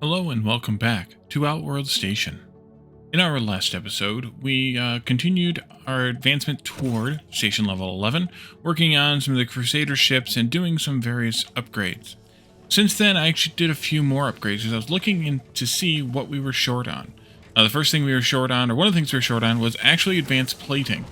Hello and welcome back to Outworld Station. In our last episode, we continued our advancement toward station level 11, working on some of the Crusader ships and doing some various upgrades. Since then, I actually did a few more upgrades as I was looking in to see what we were short on. The first thing we were short on, or one of the things we were short on, was actually advanced plating,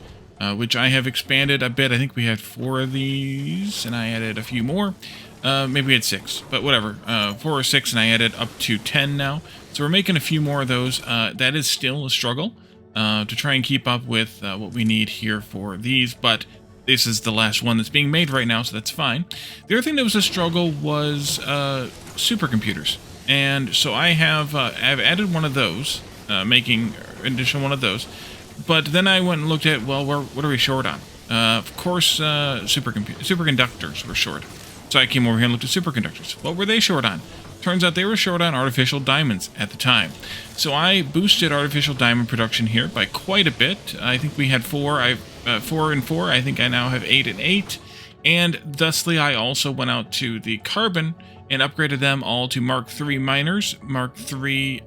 which I have expanded a bit. I think we had 4 of these, and I added a few more. Maybe we had 6, but whatever. 4 or 6, and I added up to 10 now. So we're making a few more of those. That is still a struggle to try and keep up with what we need here for these, but this is the last one that's being made right now, so that's fine. The other thing that was a struggle was supercomputers. And so I've added one of those, making an additional one of those. But then I went and looked at, well, what are we short on? Of course, superconductors were short. So I came over here and looked at superconductors. What were they short on? Turns out they were short on artificial diamonds at the time. So I boosted artificial diamond production here by quite a bit. I think we had 4. 4 and 4. I think I now have 8 and 8. And thusly, I also went out to the carbon and upgraded them all to Mark III miners, Mark III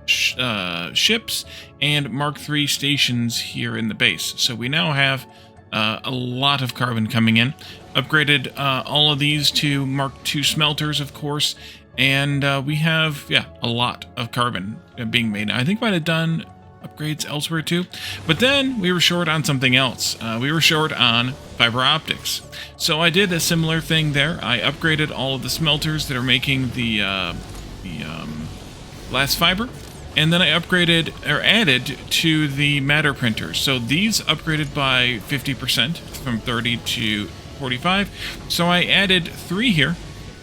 ships, and Mark III stations here in the base. So we now have a lot of carbon coming in. Upgraded all of these to Mark II smelters, of course, and we have, a lot of carbon being made. I think I might have done upgrades elsewhere too, but then we were short on something else. We were short on fiber optics. So I did a similar thing there. I upgraded all of the smelters that are making the glass fiber, and then I upgraded, or added, to the matter printers. So these upgraded by 50% from 30 to 45. So I added 3 here,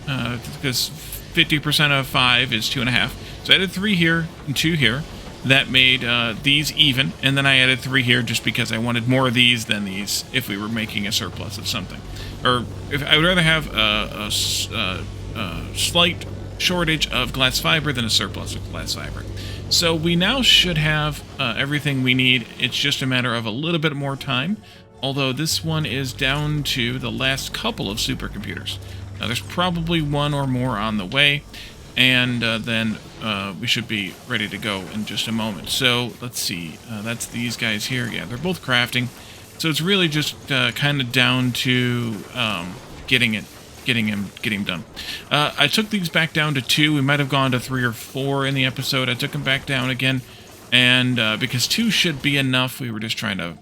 because 50% of 5 is 2.5. So I added 3 here and 2 here. That made these even, and then I added 3 here just because I wanted more of these than these if we were making a surplus of something. Or if I would rather have a slight shortage of glass fiber than a surplus of glass fiber. So we now should have everything we need. It's just a matter of a little bit more time, although this one is down to the last couple of supercomputers. Now there's probably 1 or more on the way, and then we should be ready to go in just a moment. So let's see, that's these guys here. Yeah, they're both crafting. So it's really just kind of down to getting him done. I took these back down to 2. We might have gone to 3 or 4 in the episode. I took them back down again, and because 2 should be enough, we were just trying to,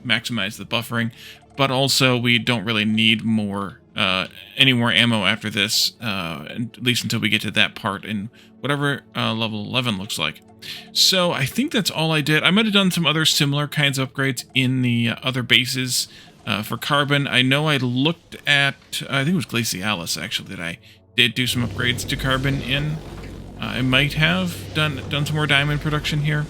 maximize the buffering. But also, we don't really need any more ammo after this, at least until we get to that part in whatever level 11 looks like. So I think that's all I did. I might have done some other similar kinds of upgrades in the other bases. For carbon, I know I looked at, I think it was Glacialis actually, that I did do some upgrades to carbon in. I might have done some more diamond production here.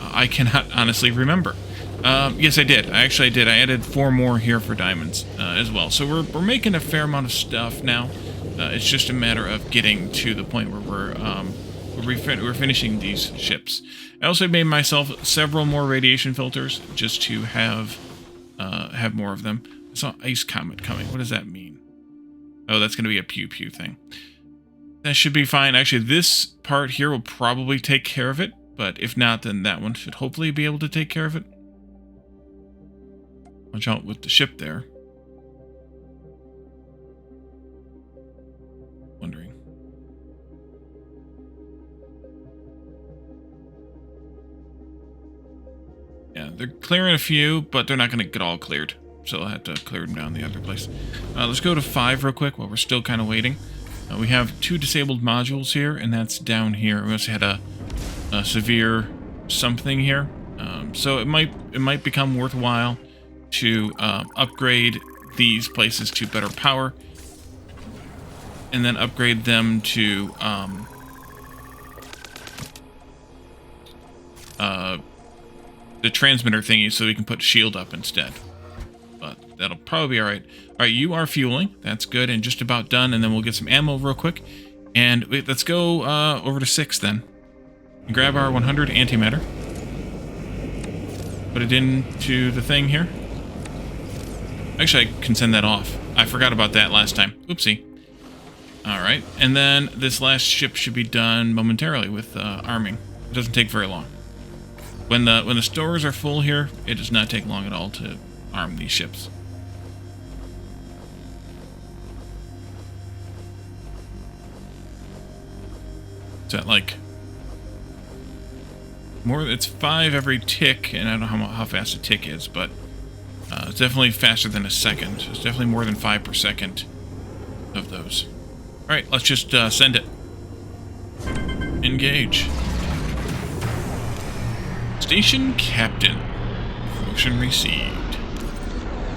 I cannot honestly remember. Yes, I did. I did. I added 4 more here for diamonds as well. So we're making a fair amount of stuff now. It's just a matter of getting to the point where we're finishing these ships. I also made myself several more radiation filters just to have more of them. I saw ice comet coming. What does that mean? Oh, that's going to be a pew-pew thing. That should be fine. Actually, this part here will probably take care of it, but if not, then that one should hopefully be able to take care of it. Watch out with the ship there. Wondering. Yeah, they're clearing a few, but they're not going to get all cleared. So I'll have to clear them down the other place. Let's go to 5 real quick while we're still kind of waiting. We have 2 disabled modules here, and that's down here. We also had a severe something here. So it might become worthwhile to upgrade these places to better power, and then upgrade them to the transmitter thingy so we can put shield up instead. But that'll probably be alright. Alright, you are fueling. That's good and just about done, and then we'll get some ammo real quick. And wait, let's go over to 6 then. And grab our 100 antimatter. Put it into the thing here. Actually, I can send that off. I forgot about that last time. Oopsie. All right, and then this last ship should be done momentarily with arming. It doesn't take very long. When the stores are full here, it does not take long at all to arm these ships. Is that like more? It's 5 every tick, and I don't know how fast a tick is, but it's definitely faster than a second. It's definitely more than 5 per second of those. All right, let's just send it. Engage. Station Captain. Promotion received.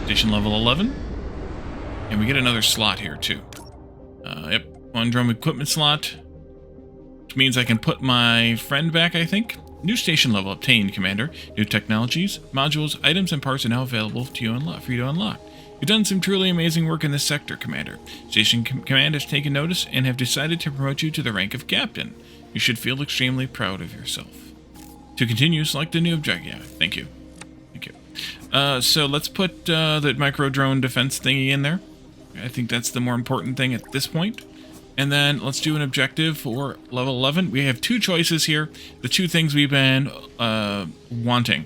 Station level 11. And we get another slot here, too. Yep, 1 drum equipment slot. Which means I can put my friend back, I think. New station level obtained, Commander. New technologies, modules, items, and parts are now available for you to unlock. You've done some truly amazing work in this sector, Commander. Station Command has taken notice and have decided to promote you to the rank of Captain. You should feel extremely proud of yourself. To continue, select a new objective. Yeah, thank you. Thank you. So let's put the micro drone defense thingy in there. I think that's the more important thing at this point. And then let's do an objective for level 11. We have 2 choices here. The 2 things we've been wanting.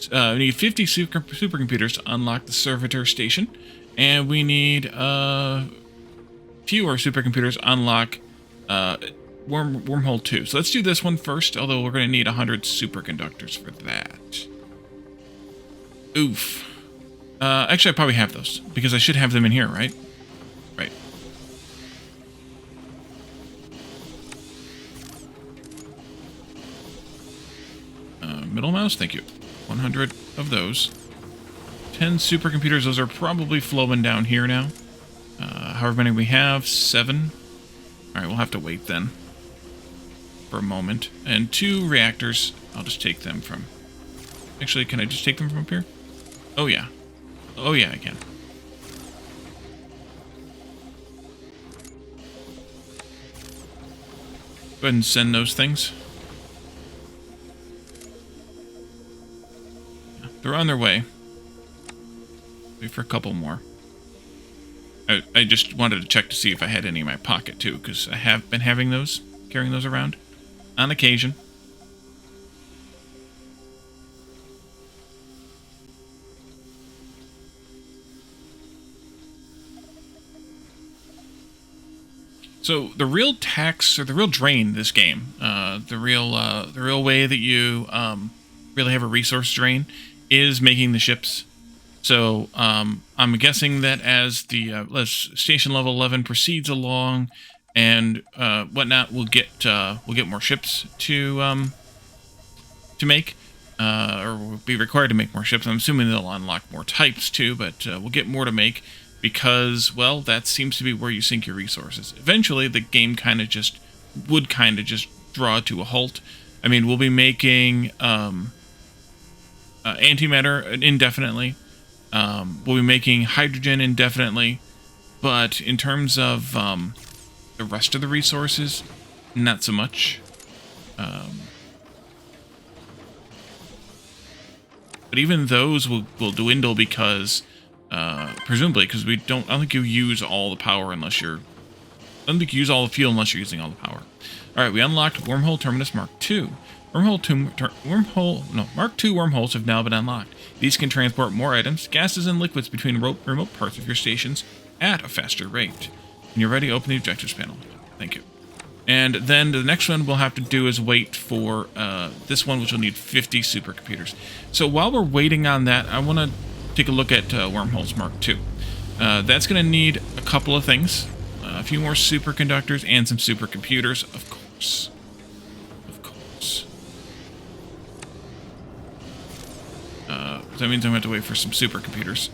We need 50 supercomputers to unlock the servitor station. And we need fewer supercomputers to unlock wormhole 2. So let's do this one first, although we're going to need 100 superconductors for that. Oof. Actually, I probably have those, because I should have them in here, right? Right. Middle mouse, thank you. 100 of those. 10 supercomputers, those are probably flowing down here now. However many we have, 7. Alright, we'll have to wait then for a moment. And 2 reactors, I'll just take them from... Actually, can I just take them from up here? Oh yeah. Oh yeah, I can. Go ahead and send those things. They're on their way. Wait for a couple more. I just wanted to check to see if I had any in my pocket too, because I have been having those, carrying those around on occasion. So the real tax, or the real drain in this game, the real way that you really have a resource drain is making the ships. So I'm guessing that as the station level 11 proceeds along and whatnot, we'll get more ships to make, or we'll be required to make more ships. I'm assuming they'll unlock more types too, but we'll get more to make because, well, that seems to be where you sink your resources. Eventually, the game would draw to a halt. I mean, we'll be making antimatter indefinitely. We'll be making hydrogen indefinitely, but in terms of the rest of the resources, not so much. But even those will dwindle because, presumably, because I don't think you use all the power unless you're... I don't think you use all the fuel unless you're using all the power. Alright, we unlocked Wormhole Terminus Mark II. Mark II wormholes have now been unlocked. These can transport more items, gases, and liquids between remote parts of your stations at a faster rate. When you're ready, open the objectives panel. Thank you. And then the next one we'll have to do is wait for this one, which will need 50 supercomputers. So while we're waiting on that, I want to take a look at Wormholes Mark II. That's going to need a couple of things. A few more superconductors and some supercomputers, of course. That means I'm going to have to wait for some supercomputers.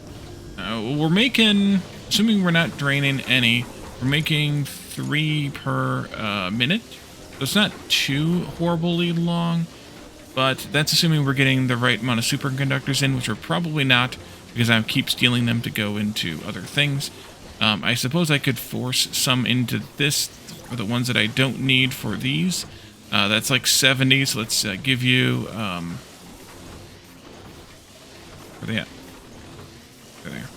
We're making, assuming we're not draining any, we're making 3 per minute. So it's not too horribly long, but that's assuming we're getting the right amount of superconductors in, which we're probably not, because I keep stealing them to go into other things. I suppose I could force some into this for the ones that I don't need for these. That's like 70, so let's give you... where are they at? There they are.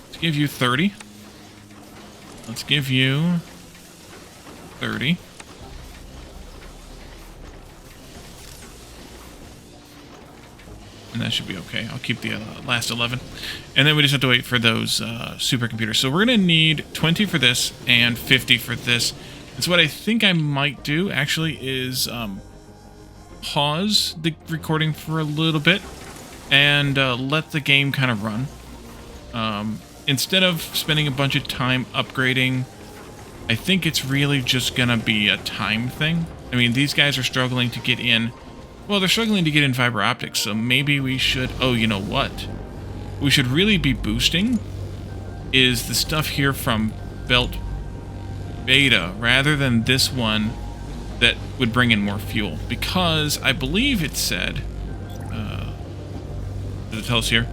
Let's give you 30. Let's give you 30. And that should be okay. I'll keep the last 11. And then we just have to wait for those supercomputers. So we're going to need 20 for this and 50 for this. And so what I think I might do, actually, is pause the recording for a little bit and let the game kind of run. Instead of spending a bunch of time upgrading, I think it's really just going to be a time thing. I mean, these guys are struggling to get in. Well, they're struggling to get in fiber optics, so maybe we should... Oh, you know what? We should really be boosting is the stuff here from Belt Beta, rather than this one that would bring in more fuel. Because I believe it said... does it tell us here?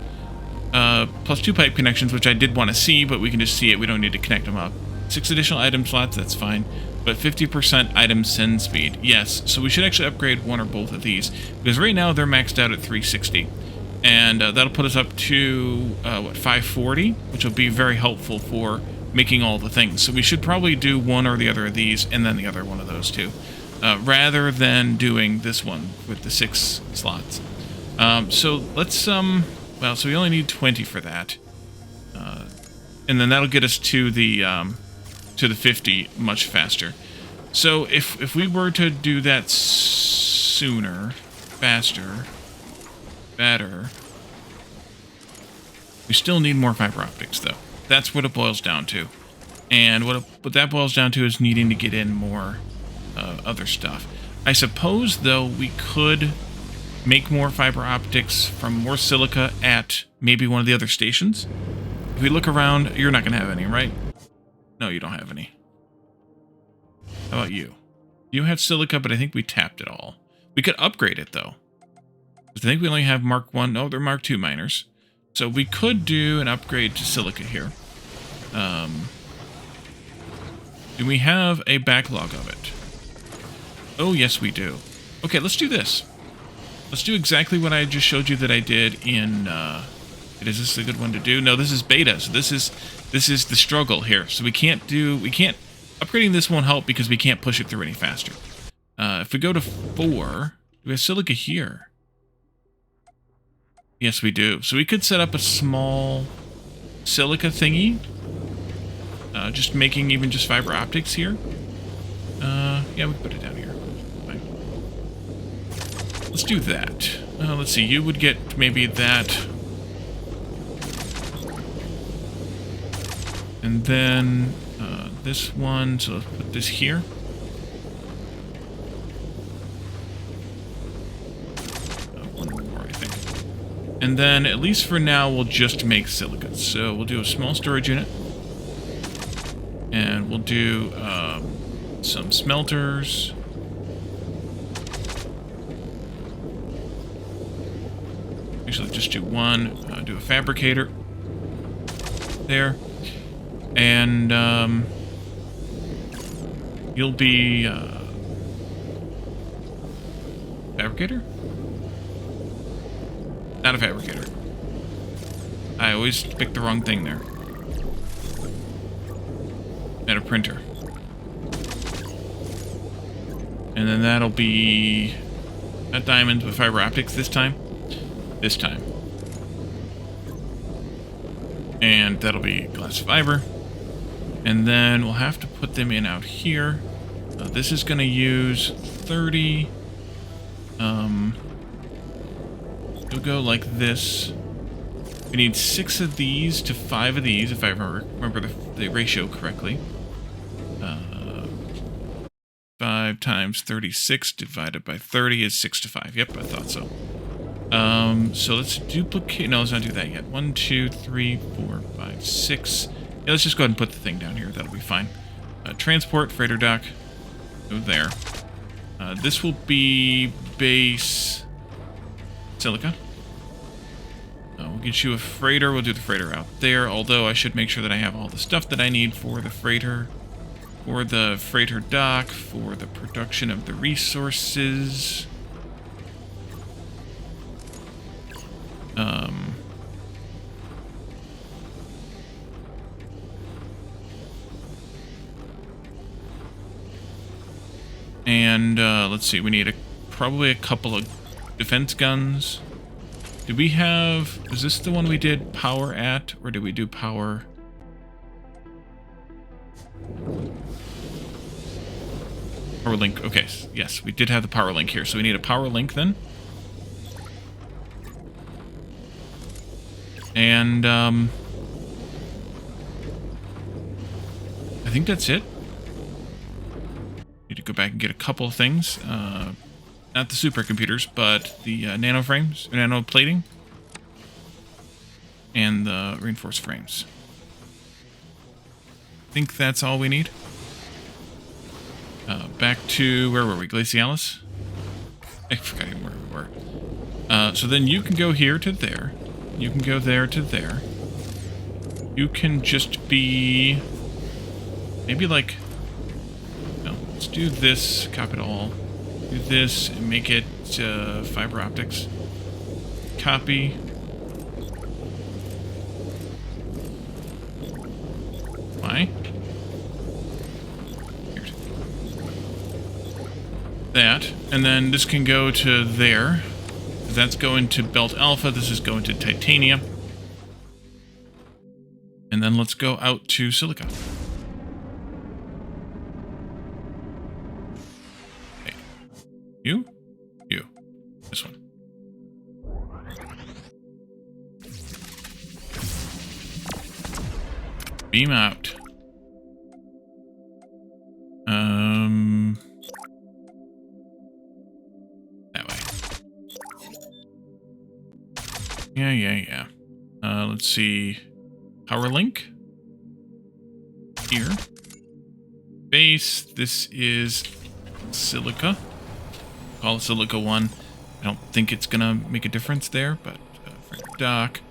Plus 2 pipe connections, which I did want to see, but we can just see it. We don't need to connect them up. 6 additional item slots, that's fine. But 50% item send speed. Yes, so we should actually upgrade one or both of these. Because right now they're maxed out at 360. And that'll put us up to, what, 540? Which will be very helpful for making all the things. So we should probably do one or the other of these, and then the other one of those two. Rather than doing this one with the 6 slots. So let's, well, so we only need 20 for that. And then that'll get us to the 50 much faster. So if we were to do that sooner, faster, better, we still need more fiber optics, though. That's what it boils down to. And what that boils down to is needing to get in more other stuff. I suppose, though, we could make more fiber optics from more silica at maybe one of the other stations. If we look around, you're not going to have any, right? No, you don't have any. How about you? You have silica, but I think we tapped it all. We could upgrade it, though. I think we only have Mark 1. No, they're Mark 2 miners. So we could do an upgrade to silica here. Do we have a backlog of it? Oh, yes, we do. Okay, let's do this. Let's do exactly what I just showed you that I did in... is this a good one to do? No, this is beta, so this is the struggle here. So we can't... Upgrading this won't help because we can't push it through any faster. If we go to 4... Do we have silica here? Yes, we do. So we could set up a small silica thingy. Just making even just fiber optics here. Yeah, we can put it down here. Fine. Let's do that. Let's see, you would get maybe that. And then this one, so let's put this here. One more, I think. And then, at least for now, we'll just make silica. So we'll do a small storage unit. And we'll do some smelters. Actually, just do one. Do a fabricator. There. And you'll be fabricator? Not a fabricator. I always pick the wrong thing there. And a printer. And then that'll be not diamonds, but fiber optics this time. This time. And that'll be glass fiber. And then we'll have to put them in out here. This is going to use 30. We'll go like this. We need 6 of these to 5 of these, if I remember the ratio correctly. 5 times 36 divided by 30 is 6 to 5. Yep, I thought so. So let's duplicate... No, let's not do that yet. 1, 2, 3, 4, 5, 6. Yeah, let's just go ahead and put the thing down here. That'll be fine. Transport, freighter dock. Go there. This will be base silica. We'll get you a freighter. We'll do the freighter out there. Although I should make sure that I have all the stuff that I need for the freighter. For the freighter dock. For the production of the resources. And let's see, we need probably a couple of defense guns. Did we have... is this the one we did power at? Or did we do power... power link? Okay, yes, we did have the power link here. So we need a power link then. And I think that's it. Need to go back and get a couple of things. Not the supercomputers, but the nano frames, nano plating, and the reinforced frames. I think that's all we need. Back to, where were we? Glacialis? I forgot even where we were. So then you can go here to there. You can go there to there. You can just be... maybe like... no, let's do this, copy it all. Do this and make it fiber optics. Copy. Why? Here's that. And then this can go to there. That's going to Belt Alpha. This is going to Titanium. And then let's go out to Silica. Okay. You. This one. Beam out. That way. Yeah. Let's see. Power link. Here. Base. This is Silica. Call it Silica 1. I don't think it's gonna make a difference there, but dock.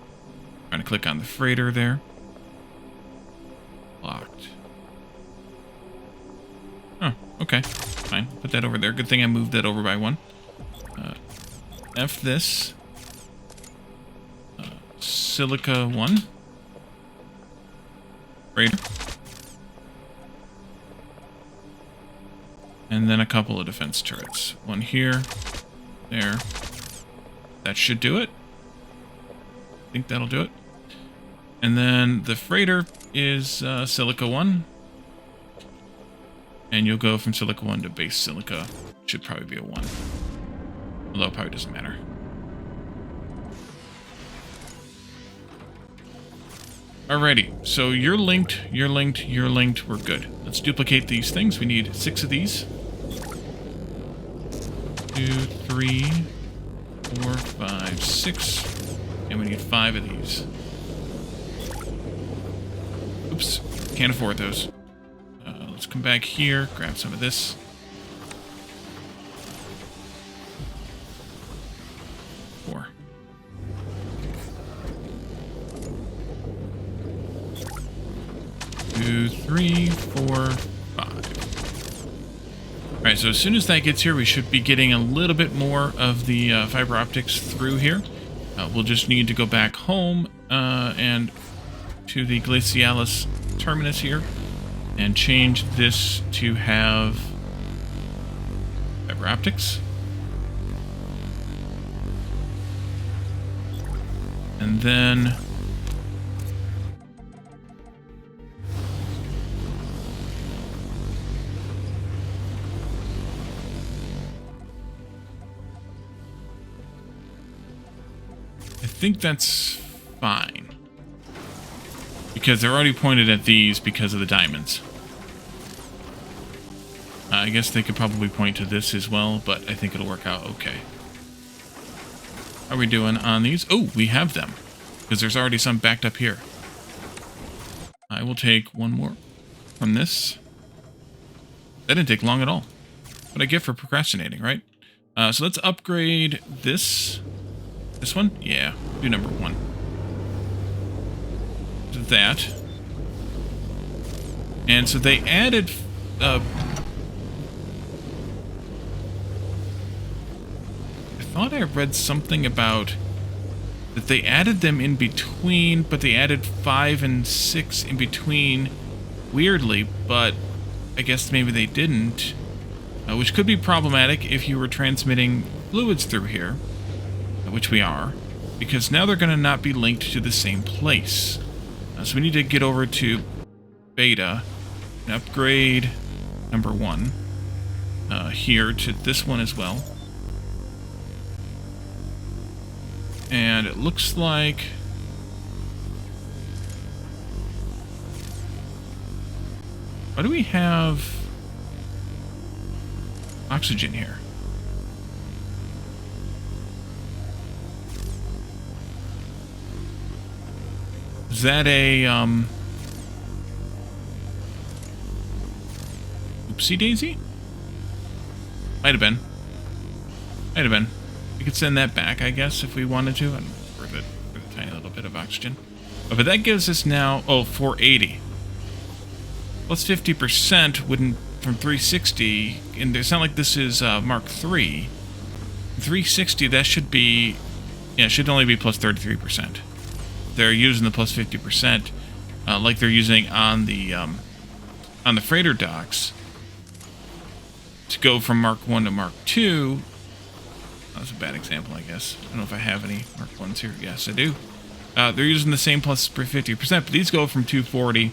Trying to click on the freighter there. Locked. Oh, okay. Fine. Put that over there. Good thing I moved that over by one. F this. Silica 1. Freighter. And then a couple of defense turrets. One here. There. That should do it. I think that'll do it. And then the freighter is Silica 1. And you'll go from Silica 1 to base Silica. Should probably be a 1. Although it probably doesn't matter. Alrighty, so you're linked, we're good. Let's duplicate these things. We need 6 of these. 2, 3, 4, 5, 6. And we need 5 of these. Oops, can't afford those. Let's come back here, grab some of this. Four. Two, 3, 4, 5. Alright, so as soon as that gets here, we should be getting a little bit more of the fiber optics through here. We'll just need to go back home and to the Glacialis terminus here and change this to have fiber optics. And then I think that's fine. Because they're already pointed at these because of the diamonds. I guess they could probably point to this as well, but I think it'll work out okay. How are we doing on these? Oh, we have them. Because there's already some backed up here. I will take one more from this. That didn't take long at all. What I get for procrastinating, right? So let's upgrade this. This one? Yeah, do number 1. To that. And so they added... I thought I read something about that they added them in between, but they added 5 and 6 in between weirdly, but I guess maybe they didn't. which could be problematic if you were transmitting fluids through here, which we are, because now they're going to not be linked to the same place. So we need to get over to beta and upgrade number 1 here to this one as well. And it looks like why do we have oxygen here? Is that a oopsie daisy? Might have been. Might have been. We could send that back, I guess, if we wanted to, and for a tiny little bit of oxygen. But that gives us now 480. Plus 50% wouldn't from 360, and it's not like this is Mark III. 360, that should be, yeah, it should only be plus 33%. They're using the plus 50%, like they're using on the freighter docks to go from Mark I to Mark II. That's a bad example, I guess. I don't know if I have any Mark I's here. Yes, I do. They're using the same plus 50%, but these go from 240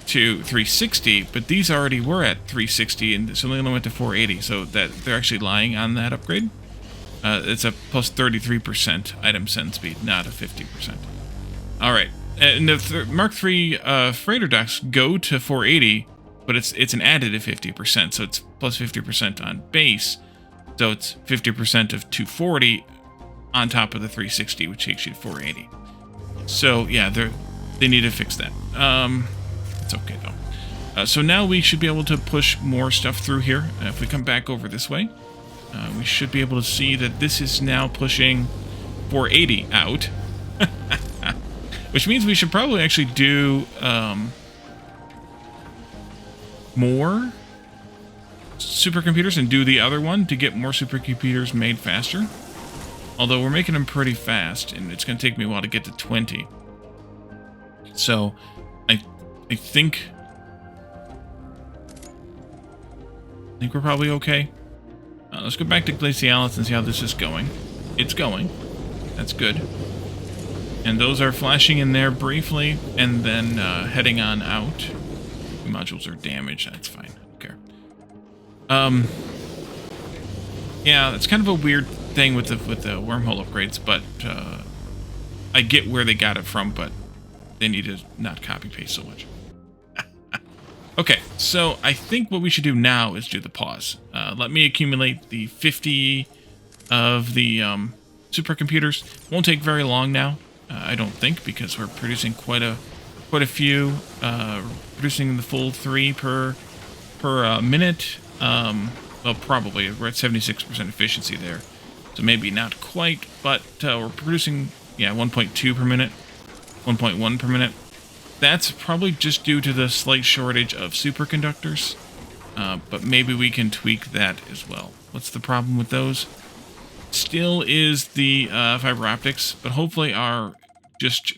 to 360, but these already were at 360, and so they only went to 480, so that they're actually lying on that upgrade. It's a plus 33% item send speed, not a 50%. All right, and the Mark III freighter docks go to 480, but it's an additive 50%, so it's plus 50% on base, so it's 50% of 240 on top of the 360, which takes you to 480. So yeah, they need to fix that. It's okay though. So now we should be able to push more stuff through here. If we come back over this way, we should be able to see that this is now pushing 480 out. Which means we should probably actually do more supercomputers and do the other one to get more supercomputers made faster. Although we're making them pretty fast, and it's going to take me a while to get to 20. So I think we're probably okay. Let's go back to Glacialis and see how this is going. It's going. That's good. And those are flashing in there briefly, and then heading on out. The modules are damaged. That's fine. I don't care. Yeah, it's kind of a weird thing with the wormhole upgrades, but I get where they got it from, but they need to not copy paste so much. Okay, so I think what we should do now is do the pause. Let me accumulate the 50 of the supercomputers. Won't take very long now, I don't think, because we're producing quite a few. Producing the full 3 per minute. Well, probably we're at 76% efficiency there, so maybe not quite, but we're producing 1.2 per minute, 1.1 per minute. That's probably just due to the slight shortage of superconductors, but maybe we can tweak that as well. What's the problem with those? Still is the fiber optics, but hopefully our just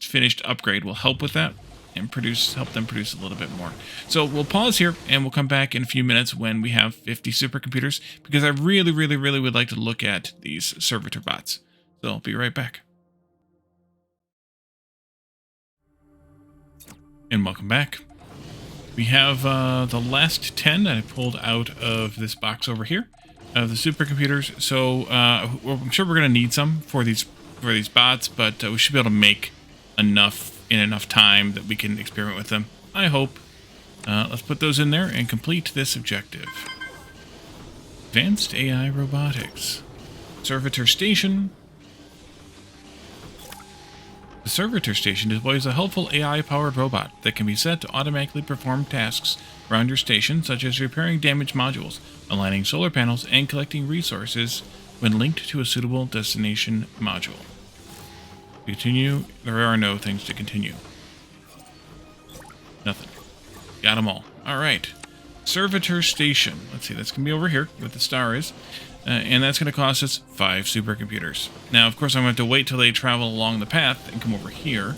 finished upgrade will help with that and help them produce a little bit more. So we'll pause here, and we'll come back in a few minutes when we have 50 supercomputers, because I really, really, really would like to look at these servitor bots. So I'll be right back. And welcome back. We have the last 10 that I pulled out of this box over here of the supercomputers. So I'm sure we're going to need some for these bots, but we should be able to make enough in enough time that we can experiment with them, I hope. Let's put those in there and complete this objective. Advanced AI robotics. Servitor Station. The Servitor Station deploys a helpful AI-powered robot that can be set to automatically perform tasks around your station, such as repairing damaged modules, aligning solar panels, and collecting resources when linked to a suitable destination module. Continue. There are no things to continue. Nothing. Got them all. All right. Servitor Station. Let's see. That's going to be over here where the star is. And that's going to cost us 5 supercomputers. Now, of course, I'm going to have to wait till they travel along the path and come over here,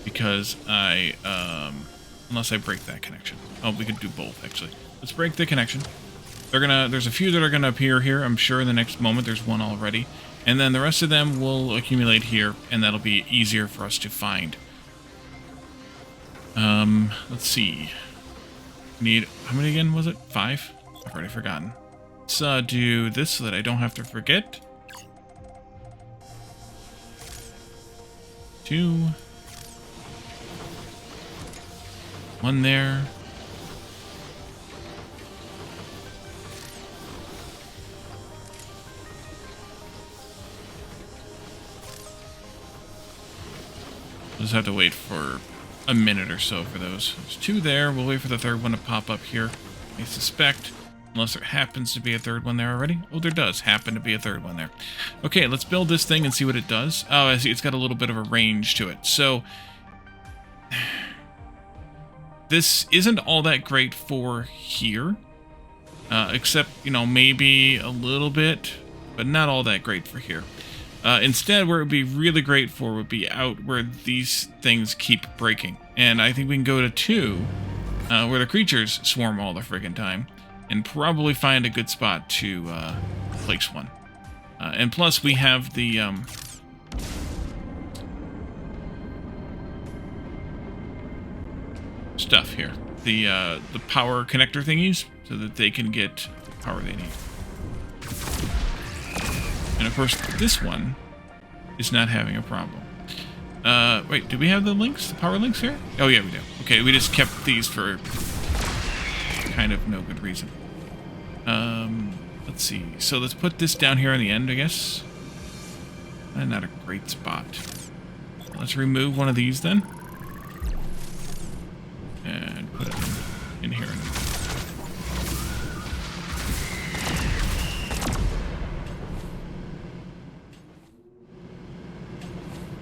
because unless I break that connection. Oh, we could do both, actually. Let's break the connection. There's a few that are gonna appear here, I'm sure in the next moment. There's one already. And then the rest of them will accumulate here, and that'll be easier for us to find. Let's see. Need, how many again was it? 5? I've already forgotten. Let's do this so that I don't have to forget. 2. 1 there. We'll just have to wait for a minute or so for those. There's 2 there. We'll wait for the 3rd one to pop up here. I suspect, unless there happens to be a 3rd one there already. Oh, there does happen to be a 3rd one there. Okay, let's build this thing and see what it does. Oh, I see. It's got a little bit of a range to it. So this isn't all that great for here, except, you know, maybe a little bit, but not all that great for here. Instead, where it would be really great for would be out where these things keep breaking. And I think we can go to 2, where the creatures swarm all the friggin' time, and probably find a good spot to place one. And plus, we have the stuff here, the power connector thingies, so that they can get the power they need. And of course, this one is not having a problem. Wait, do we have the links, the power links here? Oh yeah, we do. Okay, we just kept these for kind of no good reason. Let's see. So let's put this down here on the end, I guess. Not a great spot. Let's remove one of these then. And put it in here.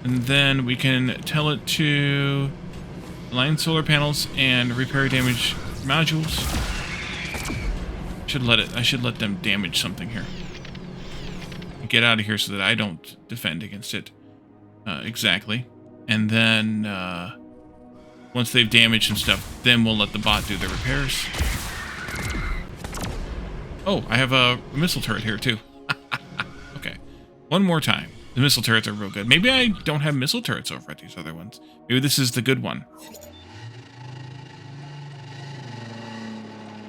And then we can tell it to align solar panels and repair damaged modules. I should let them damage something here. Get out of here so that I don't defend against it exactly. And then once they've damaged some stuff, then we'll let the bot do the repairs. Oh, I have a missile turret here too. Okay, one more time. The missile turrets are real good. Maybe I don't have missile turrets over at these other ones. Maybe this is the good one.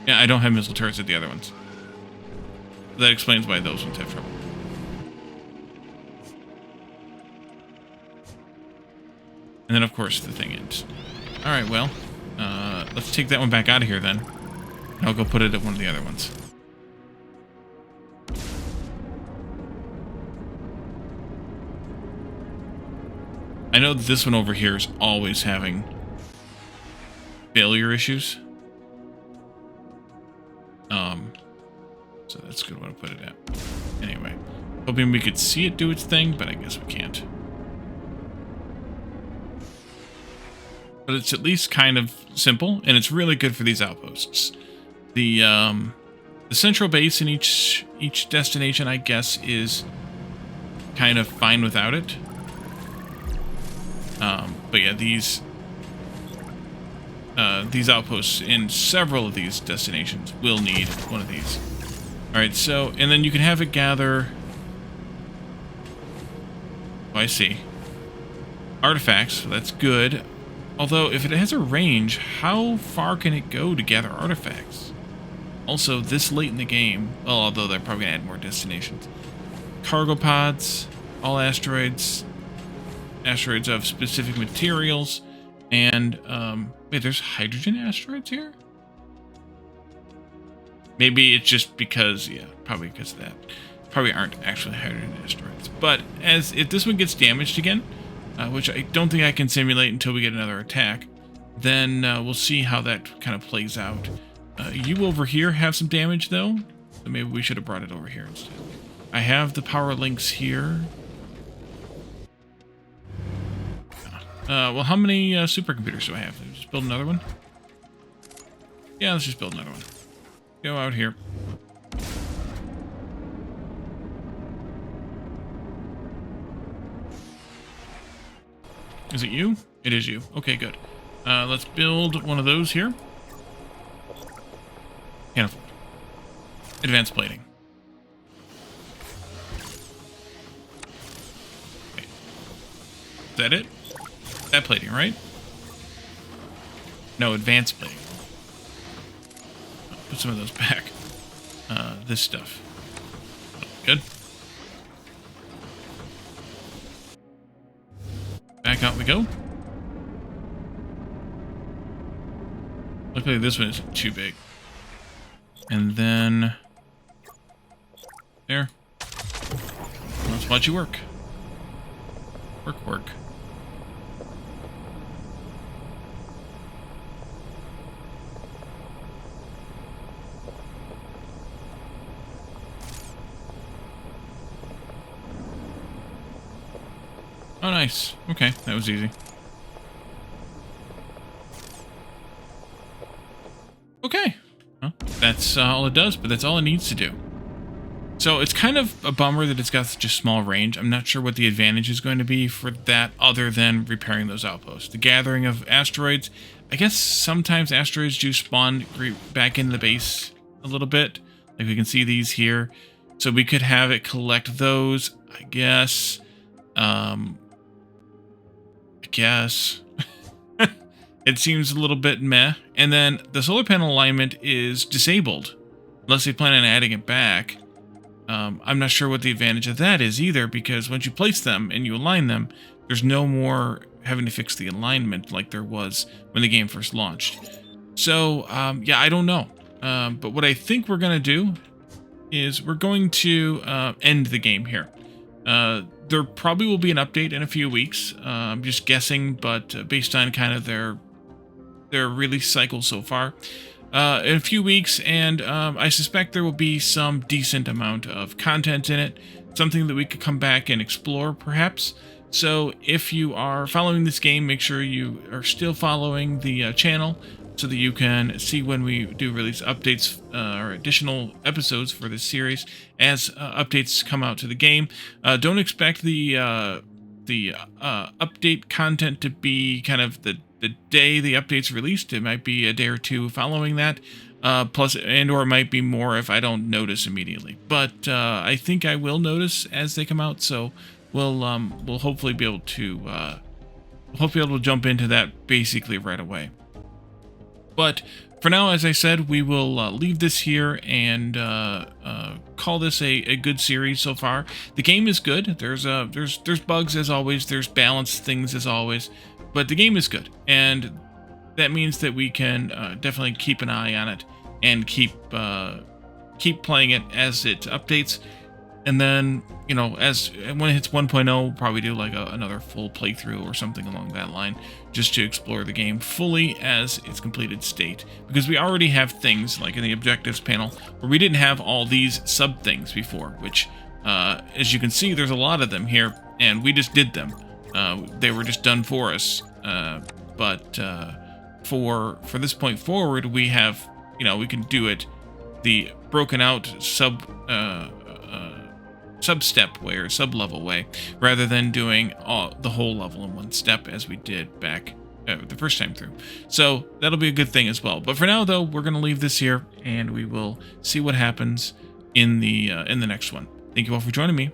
Yeah, I don't have missile turrets at the other ones. That explains why those ones have trouble. And then, of course, the thing ends. Alright, well, let's take that one back out of here then. And I'll go put it at one of the other ones. I know that this one over here is always having failure issues. So that's a good one to put it at. Anyway, hoping we could see it do its thing, but I guess we can't. But it's at least kind of simple, and it's really good for these outposts. The central base in each destination, I guess, is kind of fine without it. But yeah, these outposts in several of these destinations will need one of these. Alright, so, and then you can have it gather... Oh, I see. Artifacts, so that's good. Although, if it has a range, how far can it go to gather artifacts? Also, this late in the game, well, although they're probably going to add more destinations. Cargo pods, all asteroids of specific materials, and, wait, there's hydrogen asteroids here? Maybe it's just because, yeah, probably because of that. Probably aren't actually hydrogen asteroids. But if this one gets damaged again, which I don't think I can simulate until we get another attack, then we'll see how that kind of plays out. You over here have some damage, though, so maybe we should have brought it over here instead. I have the power links here. Well, how many supercomputers do I have? Just build another one? Yeah, let's just build another one. Go out here. Is it you? It is you. Okay, good. Let's build one of those here. Can't afford. advanced plating. Okay. Is that it? That plating, right? No, advanced plating. Put some of those back. This stuff. Good. Back out we go. Luckily this one isn't too big. And then... there. Let's watch you work. Work, work. Oh, nice. Okay, that was easy. Okay. Well, that's all it does, but that's all it needs to do. So it's kind of a bummer that it's got such a small range. I'm not sure what the advantage is going to be for that other than repairing those outposts. The gathering of asteroids, I guess sometimes asteroids do spawn back in the base a little bit. Like we can see these here. So we could have it collect those, I guess. It seems a little bit meh. And then the solar panel alignment is disabled, unless they plan on adding it back. I'm not sure what the advantage of that is either, because once you place them and you align them, there's no more having to fix the alignment like there was when the game first launched. So, yeah, I don't know. But what I think we're going to do is we're going to end the game here. There probably will be an update in a few weeks. I'm just guessing, but based on kind of their release cycle so far. In a few weeks, and I suspect there will be some decent amount of content in it. Something that we could come back and explore, perhaps. So if you are following this game, make sure you are still following the channel so that you can see when we do release updates or additional episodes for this series as updates come out to the game. Don't expect the update content to be kind of the day the update's released. It might be a day or two following that, plus, and or it might be more if I don't notice immediately. But I think I will notice as they come out, so we'll hopefully be able to jump into that basically right away. But for now, as I said, we will leave this here and call this a good series so far. The game is good. There's bugs as always. There's balanced things as always, but the game is good, and that means that we can definitely keep an eye on it and keep playing it as it updates. And then, you know, when it hits 1.0, we'll probably do like another full playthrough or something along that line, just to explore the game fully as its completed state. Because we already have things like in the objectives panel where we didn't have all these sub things before, which, as you can see, there's a lot of them here, and we just did them. They were just done for us. But for this point forward, we have, you know, we can do it the broken out sub-step way or sub-level way, rather than doing the whole level in one step as we did back the first time through. So that'll be a good thing as well. But for now, though, we're going to leave this here, and we will see what happens in the next one. Thank you all for joining me,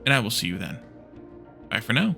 and I will see you then. Bye for now.